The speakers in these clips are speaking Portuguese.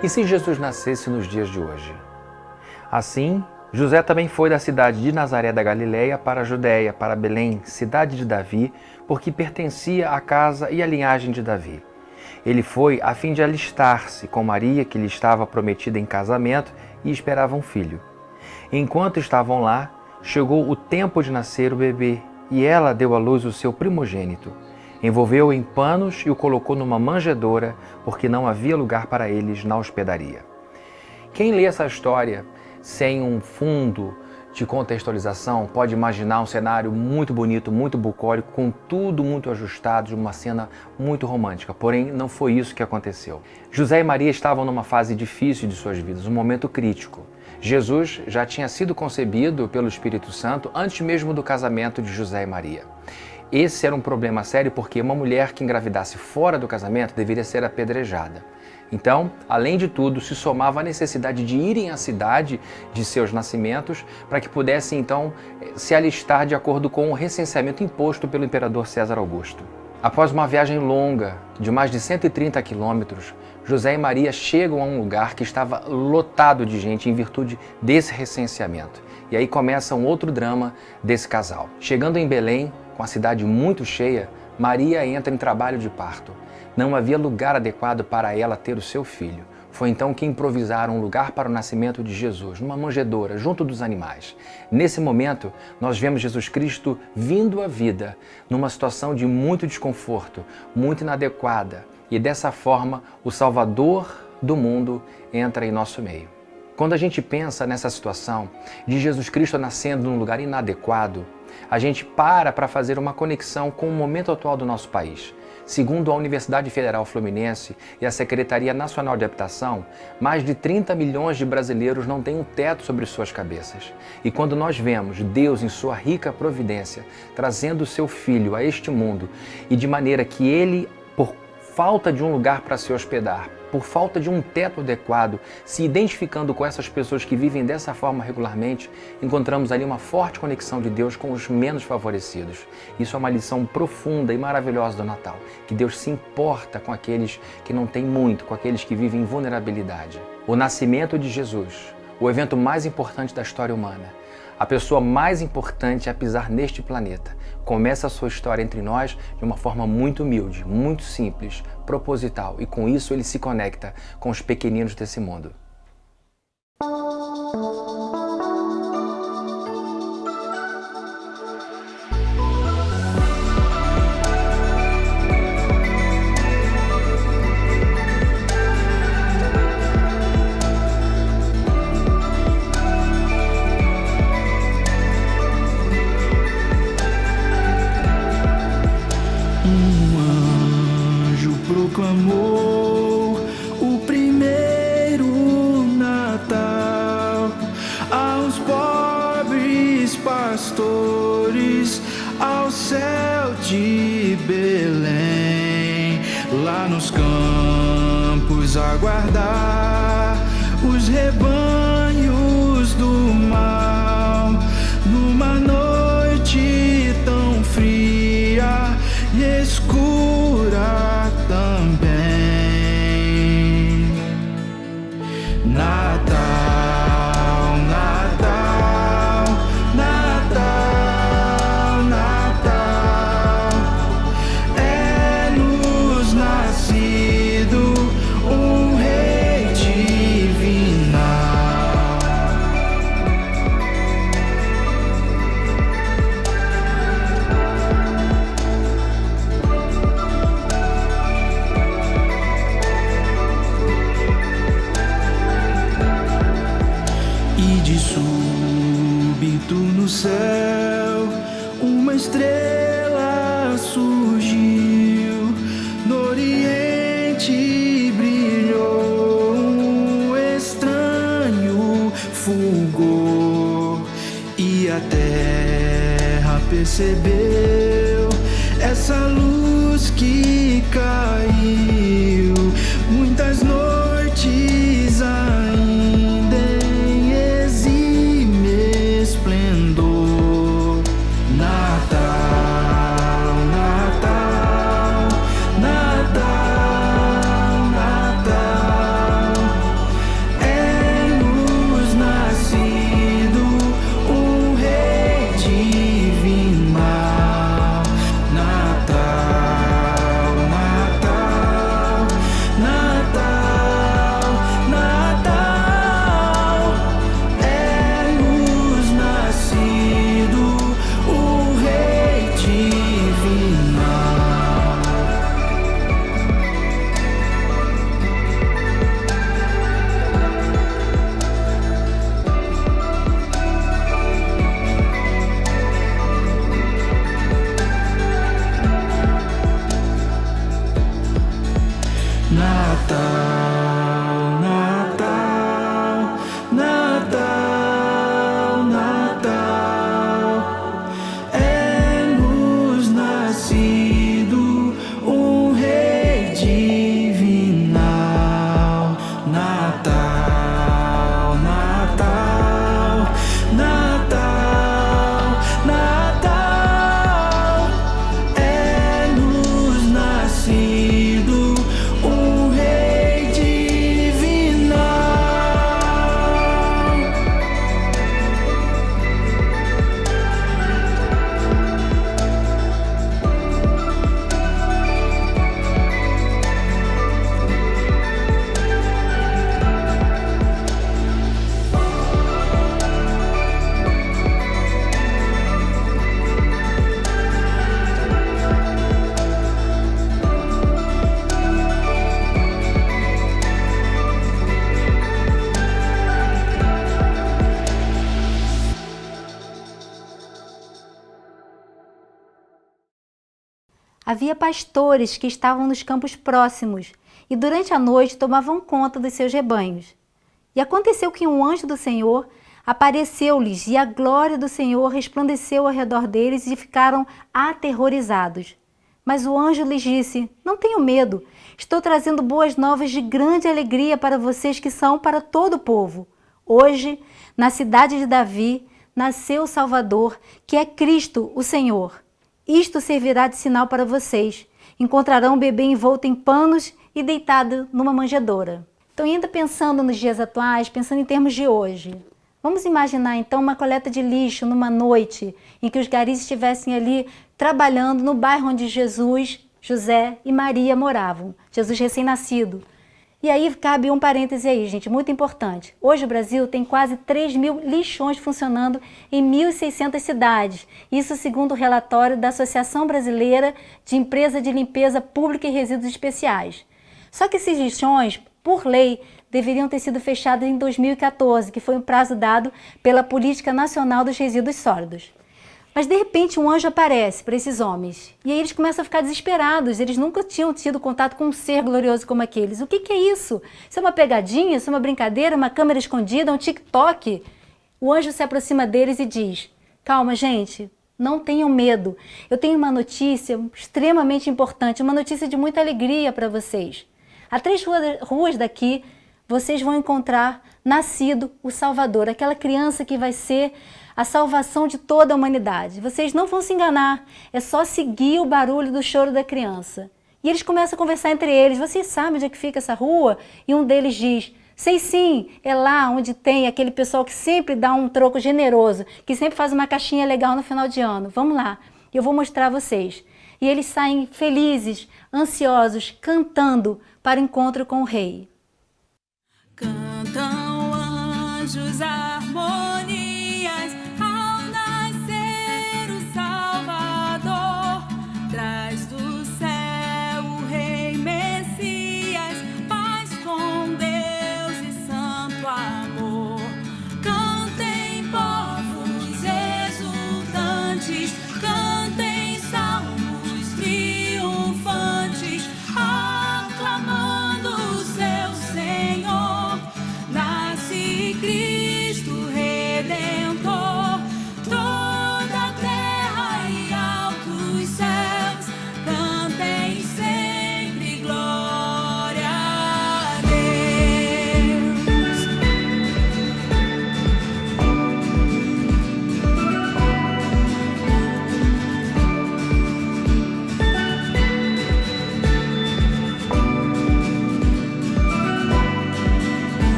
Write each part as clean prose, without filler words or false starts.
E se Jesus nascesse nos dias de hoje? Assim, José também foi da cidade de Nazaré da Galileia para a Judéia, para Belém, cidade de Davi, porque pertencia à casa e à linhagem de Davi. Ele foi a fim de alistar-se com Maria, que lhe estava prometida em casamento, e esperava um filho. Enquanto estavam lá, chegou o tempo de nascer o bebê, e ela deu à luz o seu primogênito. Envolveu-o em panos e o colocou numa manjedoura, porque não havia lugar para eles na hospedaria. Quem lê essa história sem um fundo de contextualização pode imaginar um cenário muito bonito, muito bucólico, com tudo muito ajustado, de uma cena muito romântica. Porém, não foi isso que aconteceu. José e Maria estavam numa fase difícil de suas vidas, um momento crítico. Jesus já tinha sido concebido pelo Espírito Santo antes mesmo do casamento de José e Maria. Esse era um problema sério porque uma mulher que engravidasse fora do casamento deveria ser apedrejada. Então, além de tudo, se somava a necessidade de irem à cidade de seus nascimentos para que pudessem então se alistar de acordo com o recenseamento imposto pelo imperador César Augusto. Após uma viagem longa de mais de 130 quilômetros, José e Maria chegam a um lugar que estava lotado de gente em virtude desse recenseamento. E aí começa um outro drama desse casal. Chegando em Belém, com a cidade muito cheia, Maria entra em trabalho de parto. Não havia lugar adequado para ela ter o seu filho. Foi então que improvisaram um lugar para o nascimento de Jesus, numa manjedoura, junto dos animais. Nesse momento, nós vemos Jesus Cristo vindo à vida, numa situação de muito desconforto, muito inadequada. E dessa forma, o Salvador do mundo entra em nosso meio. Quando a gente pensa nessa situação de Jesus Cristo nascendo num lugar inadequado, a gente para fazer uma conexão com o momento atual do nosso país. Segundo a Universidade Federal Fluminense e a Secretaria Nacional de Habitação, mais de 30 milhões de brasileiros não têm um teto sobre suas cabeças. E quando nós vemos Deus, em sua rica providência, trazendo o seu Filho a este mundo, e de maneira que ele, por falta de um lugar para se hospedar, por falta de um teto adequado, se identificando com essas pessoas que vivem dessa forma regularmente, encontramos ali uma forte conexão de Deus com os menos favorecidos. Isso é uma lição profunda e maravilhosa do Natal, que Deus se importa com aqueles que não têm muito, com aqueles que vivem em vulnerabilidade. O nascimento de Jesus, o evento mais importante da história humana, a pessoa mais importante a pisar neste planeta, começa a sua história entre nós de uma forma muito humilde, muito simples, proposital, e com isso ele se conecta com os pequeninos desse mundo. Proclamou o primeiro Natal aos pobres pastores ao céu de Belém, lá nos campos aguardar os rebanhos do mal, numa noite tão fria e escura também. Natal, Natal, Natal, Natal, é-nos nascido um Rei divinal. E de súbito no céu uma estrela surgiu, no oriente brilhou um estranho fulgor, e a terra percebeu essa luz que caiu. Muitas noites ainda em exímio esplendor. Natal, Natal, Natal, Natal, Havia pastores que estavam nos campos próximos e durante a noite tomavam conta dos seus rebanhos. E aconteceu que um anjo do Senhor apareceu-lhes e a glória do Senhor resplandeceu ao redor deles e ficaram aterrorizados. Mas o anjo lhes disse: não tenham medo, estou trazendo boas novas de grande alegria para vocês que são para todo o povo. Hoje, na cidade de Davi, nasceu o Salvador, que é Cristo, o Senhor. Isto servirá de sinal para vocês. Encontrarão um bebê envolto em panos e deitado numa manjedoura. Então, ainda pensando nos dias atuais, pensando em termos de hoje, vamos imaginar então uma coleta de lixo numa noite em que os garis estivessem ali trabalhando no bairro onde Jesus, José e Maria moravam, Jesus recém-nascido. E aí cabe um parêntese aí, gente, muito importante. Hoje o Brasil tem quase 3.000 lixões funcionando em 1.600 cidades. Isso segundo o relatório da Associação Brasileira de Empresa de Limpeza Pública e Resíduos Especiais. Só que esses lixões, por lei, deveriam ter sido fechados em 2014, que foi um prazo dado pela Política Nacional dos Resíduos Sólidos. Mas de repente um anjo aparece para esses homens e aí eles começam a ficar desesperados, eles nunca tinham tido contato com um ser glorioso como aqueles. O que é isso? Isso é uma pegadinha? Isso é uma brincadeira? Uma câmera escondida? Um TikTok? O anjo se aproxima deles e diz: calma, gente, não tenham medo. Eu tenho uma notícia extremamente importante, uma notícia de muita alegria para vocês. A 3 ruas daqui vocês vão encontrar nascido o Salvador, aquela criança que vai ser a salvação de toda a humanidade. Vocês não vão se enganar, é só seguir o barulho do choro da criança. E eles começam a conversar entre eles: vocês sabem onde é que fica essa rua? E um deles diz: sei sim, é lá onde tem aquele pessoal que sempre dá um troco generoso, que sempre faz uma caixinha legal no final de ano. Vamos lá, eu vou mostrar a vocês. E eles saem felizes, ansiosos, cantando para o encontro com o rei. Cantam anjos harmonias ao nascer o Salvador. Traz do céu o Rei Messias, paz com Deus e santo amor. Cantem povos exultantes, cantem salmos triunfantes, aclamando o seu Senhor. Nasce Cristo.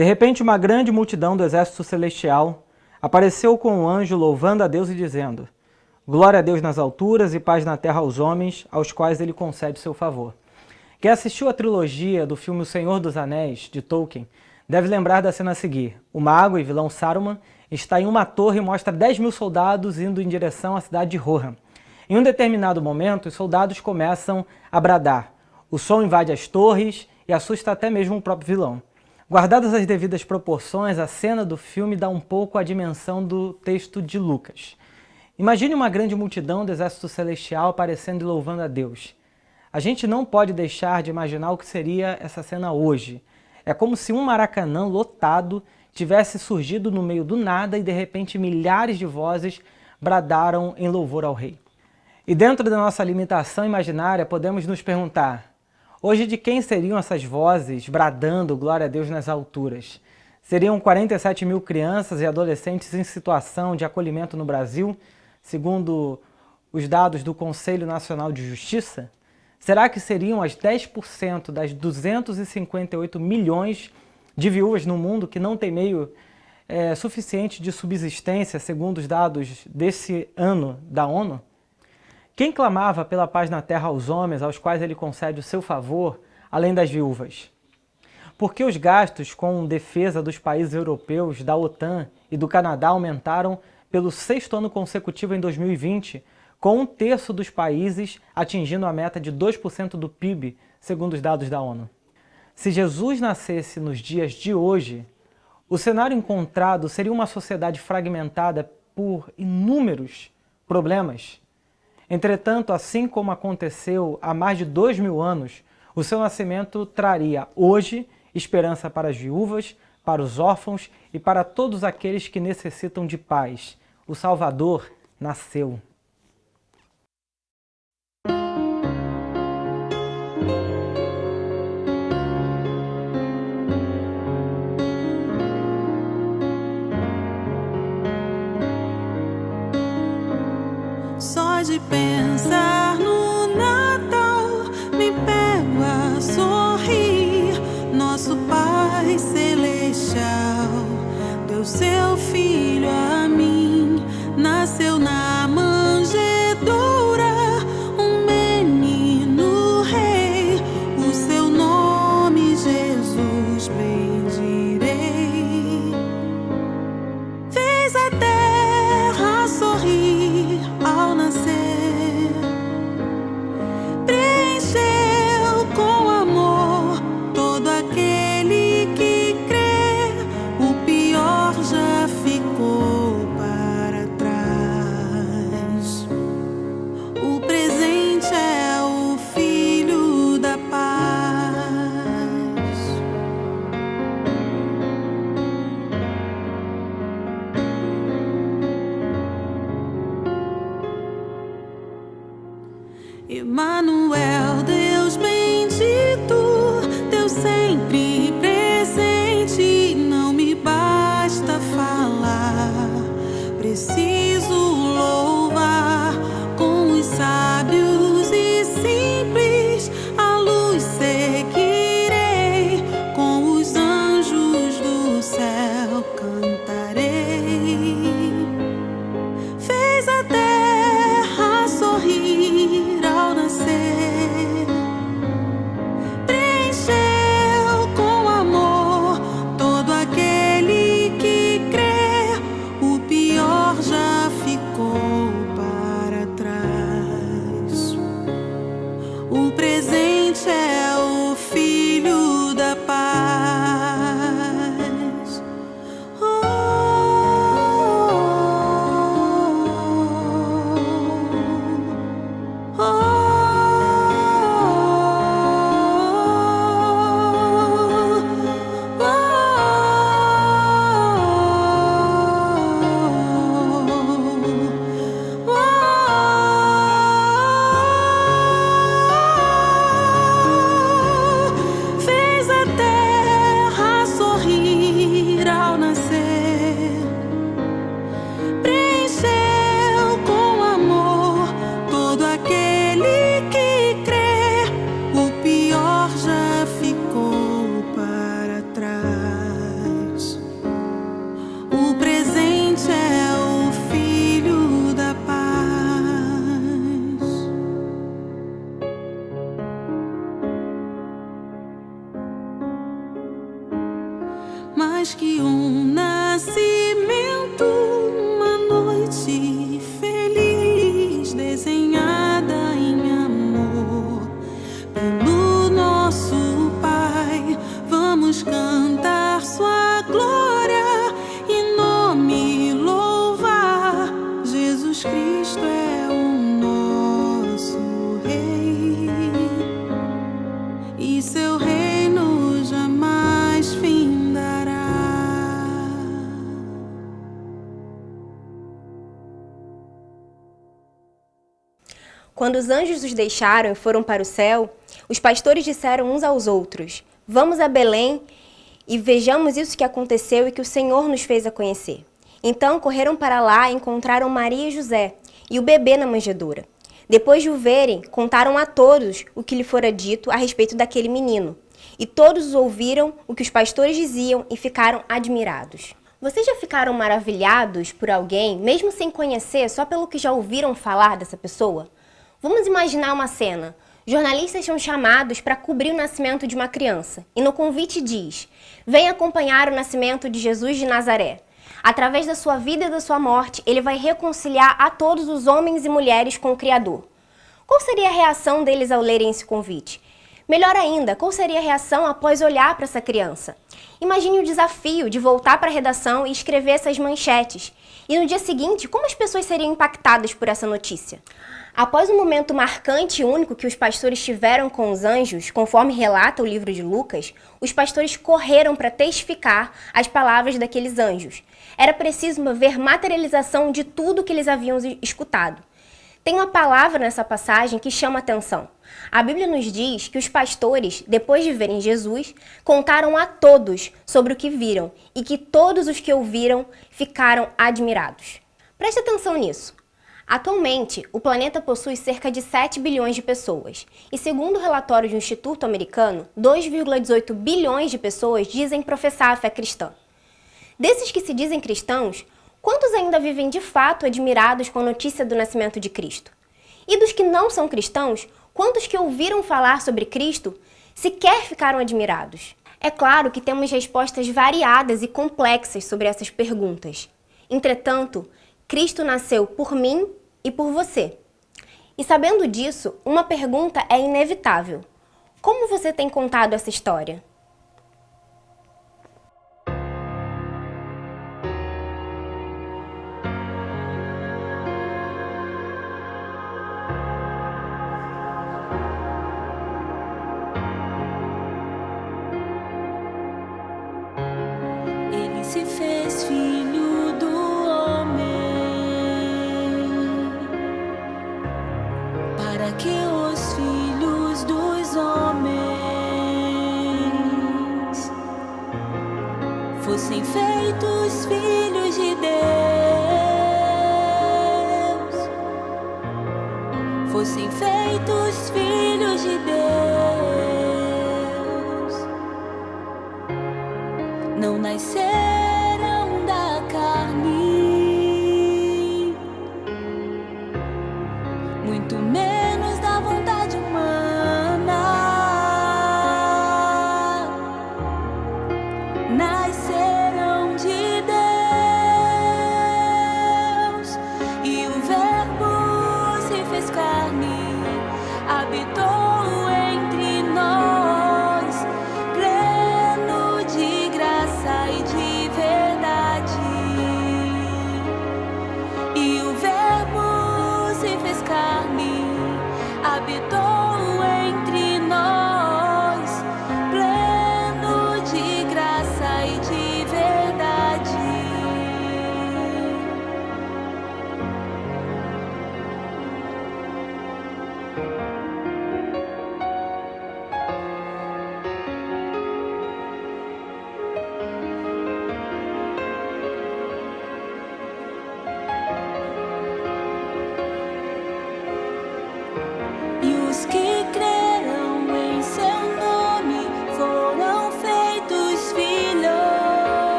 De repente, uma grande multidão do exército celestial apareceu com um anjo louvando a Deus e dizendo: glória a Deus nas alturas e paz na terra aos homens, aos quais ele concede seu favor. Quem assistiu a trilogia do filme O Senhor dos Anéis, de Tolkien, deve lembrar da cena a seguir. O mago e vilão Saruman está em uma torre e mostra 10.000 soldados indo em direção à cidade de Rohan. Em um determinado momento, os soldados começam a bradar. O som invade as torres e assusta até mesmo o próprio vilão. Guardadas as devidas proporções, a cena do filme dá um pouco a dimensão do texto de Lucas. Imagine uma grande multidão do exército celestial aparecendo e louvando a Deus. A gente não pode deixar de imaginar o que seria essa cena hoje. É como se um Maracanã lotado tivesse surgido no meio do nada e de repente milhares de vozes bradaram em louvor ao Rei. E dentro da nossa limitação imaginária podemos nos perguntar: hoje de quem seriam essas vozes bradando glória a Deus nas alturas? Seriam 47.000 crianças e adolescentes em situação de acolhimento no Brasil, segundo os dados do Conselho Nacional de Justiça? Será que seriam as 10% das 258 milhões de viúvas no mundo que não têm meio suficiente de subsistência, segundo os dados desse ano da ONU? Quem clamava pela paz na terra aos homens, aos quais ele concede o seu favor, além das viúvas? Por que os gastos com defesa dos países europeus, da OTAN e do Canadá aumentaram pelo 6º ano consecutivo em 2020, com 1/3 dos países atingindo a meta de 2% do PIB, segundo os dados da ONU? Se Jesus nascesse nos dias de hoje, o cenário encontrado seria uma sociedade fragmentada por inúmeros problemas. Entretanto, assim como aconteceu há mais de 2.000 anos, o seu nascimento traria hoje esperança para as viúvas, para os órfãos e para todos aqueles que necessitam de paz. O Salvador nasceu. Só de pensar no Natal me pego a sorrir. Nosso Pai Celestial deu seu Filho a mim. Nasceu na manjedoura um menino rei. O seu nome Jesus bendirei. Fez a terra sorrir ao nascer, preencheu com amor todo aquele que crê. O pior já ficou para trás. O presente é o Filho da paz. Emanuel, Deus bendito, Deus sempre presente. Não me basta falar, preciso louvar com os sábios e simples. A luz seguirei, com os anjos do céu cantarei. Fez a terra sorrir ao nascer, um nascimento, uma noite feliz, desenhada em amor pelo nosso Pai. Vamos cantar sua glória e nome louvar. Jesus Cristo é o nosso Rei e seu reino jamais findará. Quando os anjos os deixaram e foram para o céu, os pastores disseram uns aos outros: Vamos a Belém e vejamos isso que aconteceu e que o Senhor nos fez a conhecer. Então correram para lá e encontraram Maria e José e o bebê na manjedoura. Depois de o verem, contaram a todos o que lhe fora dito a respeito daquele menino. E todos ouviram o que os pastores diziam e ficaram admirados. Vocês já ficaram maravilhados por alguém, mesmo sem conhecer, só pelo que já ouviram falar dessa pessoa? Vamos imaginar uma cena. Jornalistas são chamados para cobrir o nascimento de uma criança. E no convite diz: Venha acompanhar o nascimento de Jesus de Nazaré. Através da sua vida e da sua morte, ele vai reconciliar a todos os homens e mulheres com o Criador. Qual seria a reação deles ao lerem esse convite? Melhor ainda, qual seria a reação após olhar para essa criança? Imagine o desafio de voltar para a redação e escrever essas manchetes. E no dia seguinte, como as pessoas seriam impactadas por essa notícia? Após um momento marcante e único que os pastores tiveram com os anjos, conforme relata o livro de Lucas, os pastores correram para testificar as palavras daqueles anjos. Era preciso ver materialização de tudo que eles haviam escutado. Tem uma palavra nessa passagem que chama a atenção. A Bíblia nos diz que os pastores, depois de verem Jesus, contaram a todos sobre o que viram e que todos os que ouviram ficaram admirados. Preste atenção nisso. Atualmente, o planeta possui cerca de 7 bilhões de pessoas. E segundo o relatório de um instituto americano, 2,18 bilhões de pessoas dizem professar a fé cristã. Desses que se dizem cristãos, quantos ainda vivem de fato admirados com a notícia do nascimento de Cristo? E dos que não são cristãos, quantos que ouviram falar sobre Cristo sequer ficaram admirados? É claro que temos respostas variadas e complexas sobre essas perguntas. Entretanto, Cristo nasceu por mim e por você. E sabendo disso, uma pergunta é inevitável. Como você tem contado essa história? Ele se fez filho do homem para que os filhos dos homens fossem feitos filhos de Deus, fossem feitos filhos de Deus. Não nasceram da carne, muito menos da vontade humana. Nasceram de Deus, e o Verbo se fez carne, habitou entre nós, pleno de graça e de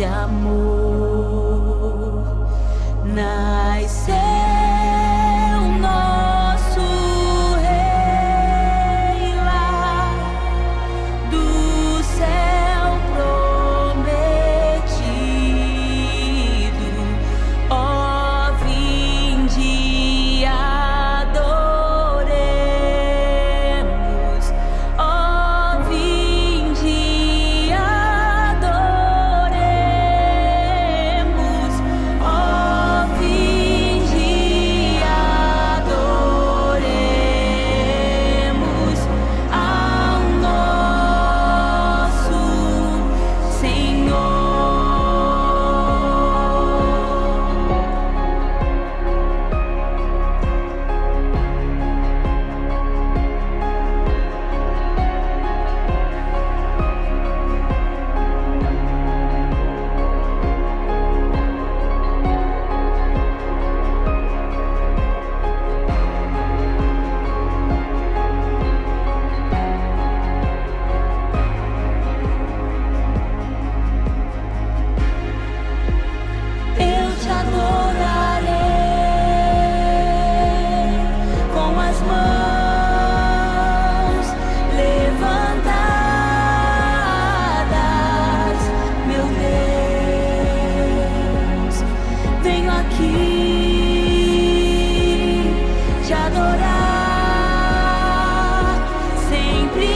de amor. Nasceu nosso Rei lá do céu prometido. Ó, vinde, adoremos. Ó, vinde, adoremos. Ó, vinde, adoremos ao nosso Senhor. Eu te adorarei com as mãos levantadas, meu Deus. Venho aqui te adorar, sempre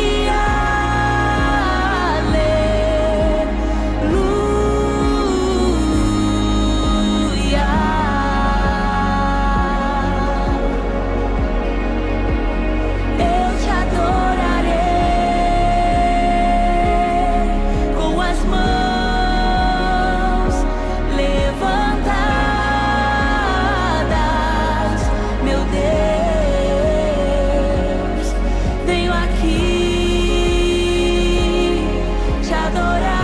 eu te adorarei com as mãos levantadas, meu Deus. Venho aqui te adorar,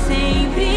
sempre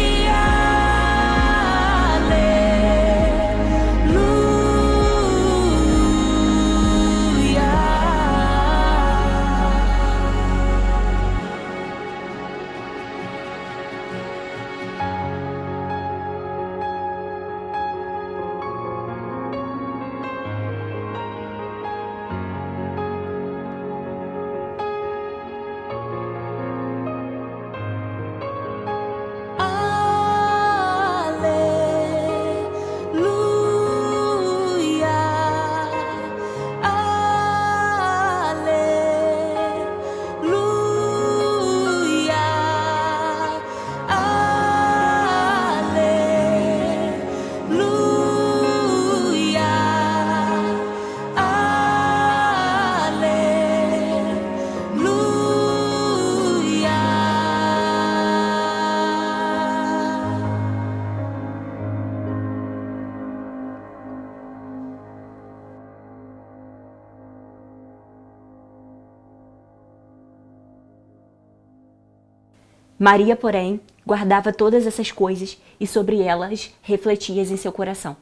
Maria, porém, guardava todas essas coisas e sobre elas refletia em seu coração.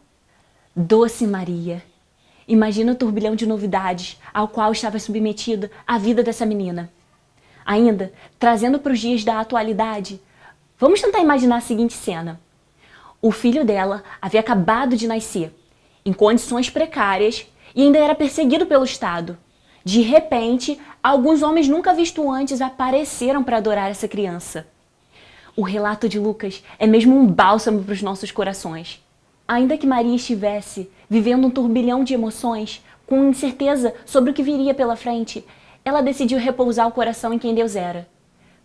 Doce Maria! Imagina o turbilhão de novidades ao qual estava submetida a vida dessa menina. Ainda, trazendo para os dias da atualidade, vamos tentar imaginar a seguinte cena. O filho dela havia acabado de nascer, em condições precárias, e ainda era perseguido pelo Estado. De repente, alguns homens nunca vistos antes apareceram para adorar essa criança. O relato de Lucas é mesmo um bálsamo para os nossos corações. Ainda que Maria estivesse vivendo um turbilhão de emoções, com incerteza sobre o que viria pela frente, ela decidiu repousar o coração em quem Deus era.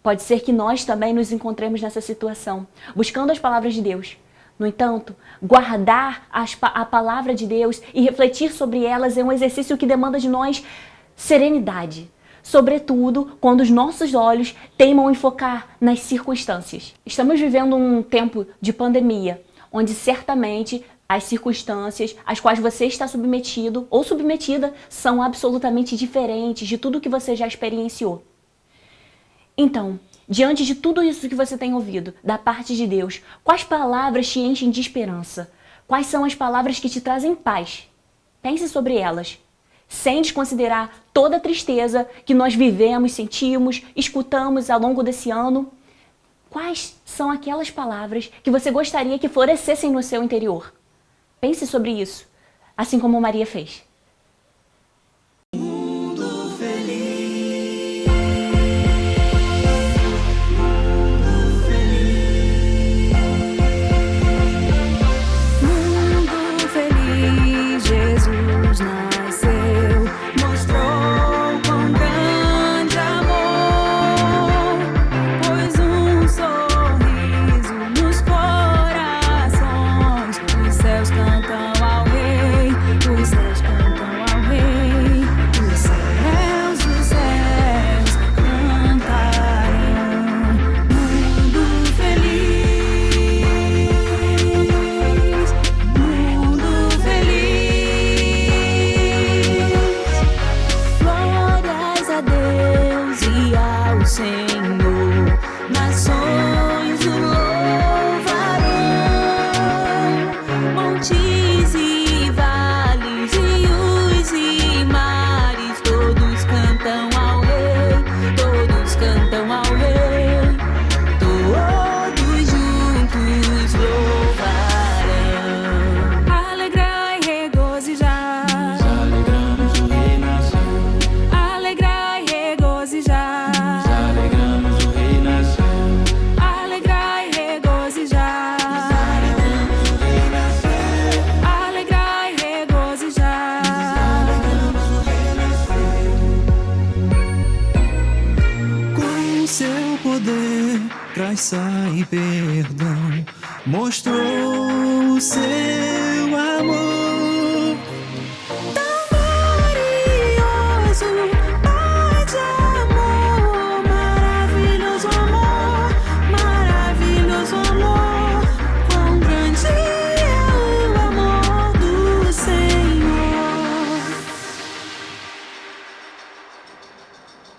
Pode ser que nós também nos encontremos nessa situação, buscando as palavras de Deus. No entanto, guardar a palavra de Deus e refletir sobre elas é um exercício que demanda de nós serenidade, sobretudo quando os nossos olhos teimam em focar nas circunstâncias. Estamos vivendo um tempo de pandemia, onde certamente as circunstâncias às quais você está submetido ou submetida são absolutamente diferentes de tudo que você já experienciou. Então, diante de tudo isso que você tem ouvido da parte de Deus, quais palavras te enchem de esperança? Quais são as palavras que te trazem paz? Pense sobre elas, sem desconsiderar toda a tristeza que nós vivemos, sentimos, escutamos ao longo desse ano. Quais são aquelas palavras que você gostaria que florescessem no seu interior? Pense sobre isso, assim como Maria fez. Graça e perdão, mostrou o seu amor tão glorioso, Pai de amor, maravilhoso amor, quão grande é o amor do Senhor.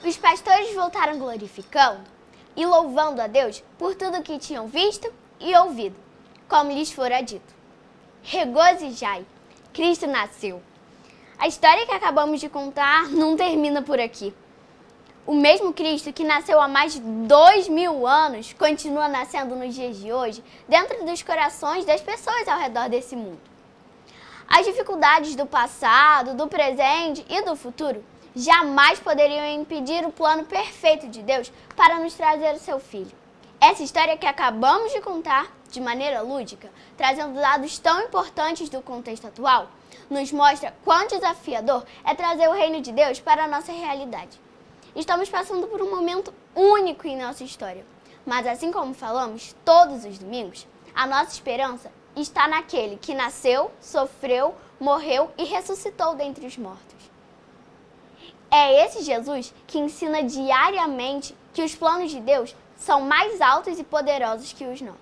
Os pastores voltaram glorificando e louvando a Deus por tudo que tinham visto e ouvido, como lhes fora dito. Regozijai, Cristo nasceu. A história que acabamos de contar não termina por aqui. O mesmo Cristo que nasceu há mais de 2000 anos continua nascendo nos dias de hoje dentro dos corações das pessoas ao redor desse mundo. As dificuldades do passado, do presente e do futuro jamais poderiam impedir o plano perfeito de Deus para nos trazer o seu Filho. Essa história que acabamos de contar, de maneira lúdica, trazendo dados tão importantes do contexto atual, nos mostra quão desafiador é trazer o reino de Deus para a nossa realidade. Estamos passando por um momento único em nossa história, mas assim como falamos todos os domingos, a nossa esperança está naquele que nasceu, sofreu, morreu e ressuscitou dentre os mortos. É esse Jesus que ensina diariamente que os planos de Deus são mais altos e poderosos que os nossos.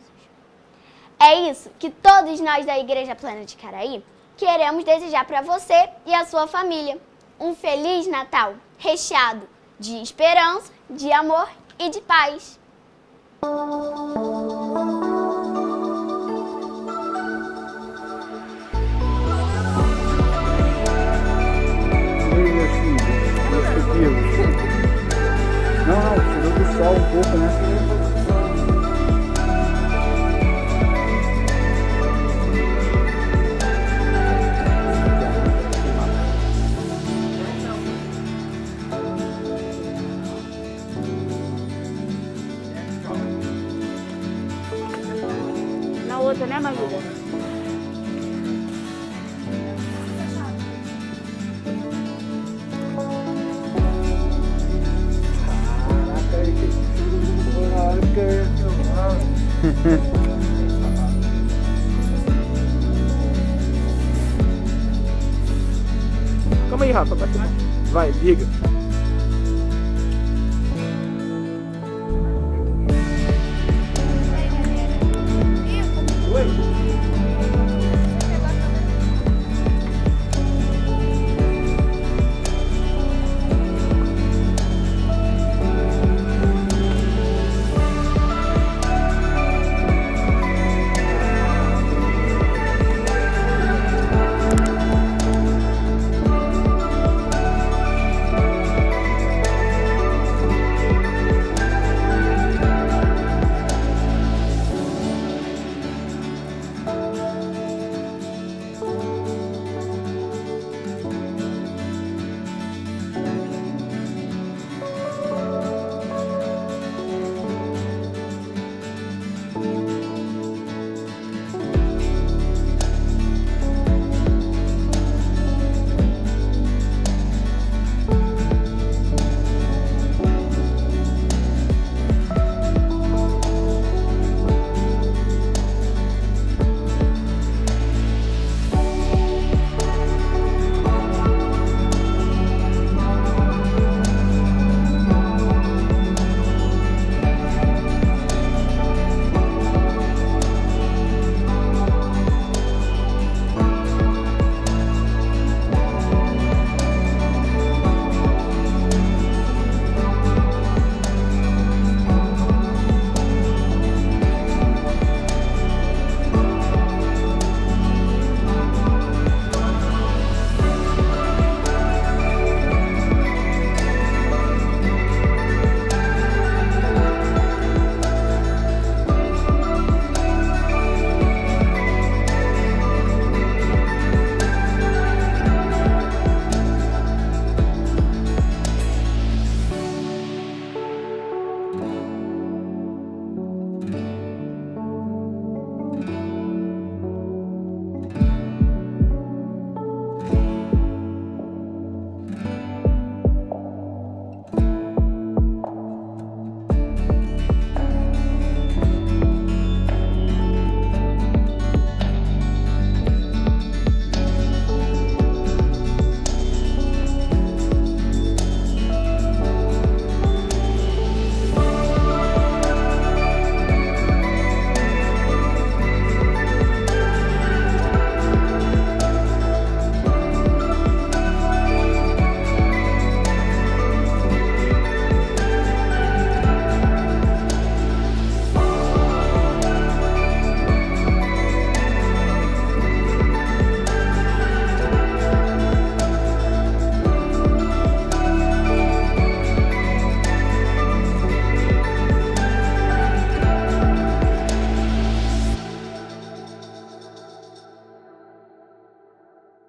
É isso que todos nós da Igreja Plena de Caraí queremos desejar para você e a sua família. Um Feliz Natal recheado de esperança, de amor e de paz. Não, tirou do sol um pouco, né? Na outra, né, Marília? Calma aí, Rafa. Vai, diga.